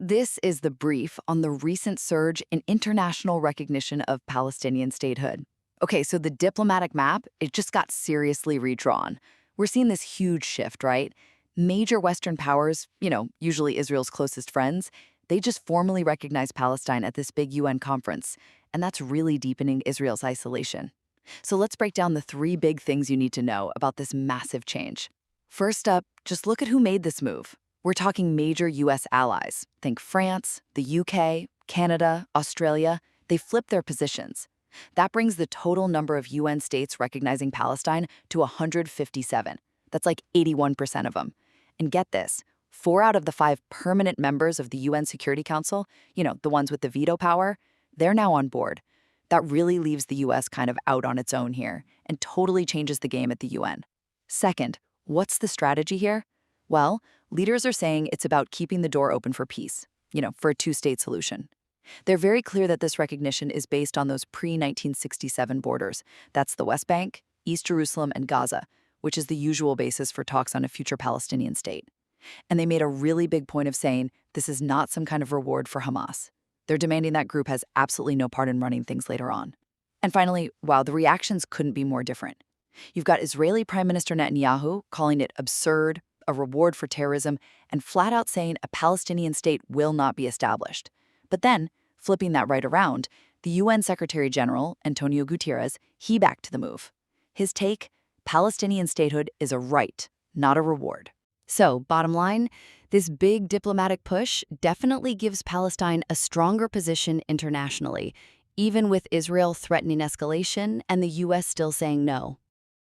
This is the brief on the recent surge in international recognition of Palestinian statehood. Okay, so the diplomatic map, it just got seriously redrawn. We're seeing this huge shift, right? Major Western powers, usually Israel's closest friends, they just formally recognize Palestine at this big UN conference, and that's really deepening Israel's isolation. So let's break down the three big things you need to know about this massive change. First up, just look at who made this move. We're talking major US allies. Think France, the UK, Canada, Australia. They flipped their positions. That brings the total number of UN states recognizing Palestine to 157. That's like 81% of them. And get this, 4 out of the 5 permanent members of the UN Security Council, the ones with the veto power, they're now on board. That really leaves the US kind of out on its own here and totally changes the game at the UN. Second, what's the strategy here? Well, leaders are saying it's about keeping the door open for peace, for a two-state solution. They're very clear that this recognition is based on those pre-1967 borders. That's the West Bank, East Jerusalem, and Gaza, which is the usual basis for talks on a future Palestinian state. And they made a really big point of saying this is not some kind of reward for Hamas. They're demanding that group has absolutely no part in running things later on. And finally, wow, the reactions couldn't be more different. You've got Israeli Prime Minister Netanyahu calling it absurd, a reward for terrorism, and flat out saying a Palestinian state will not be established. But then, flipping that right around, the UN Secretary General, Antonio Guterres, he backed the move. His take, Palestinian statehood is a right, not a reward. So, bottom line, this big diplomatic push definitely gives Palestine a stronger position internationally, even with Israel threatening escalation and the US still saying no.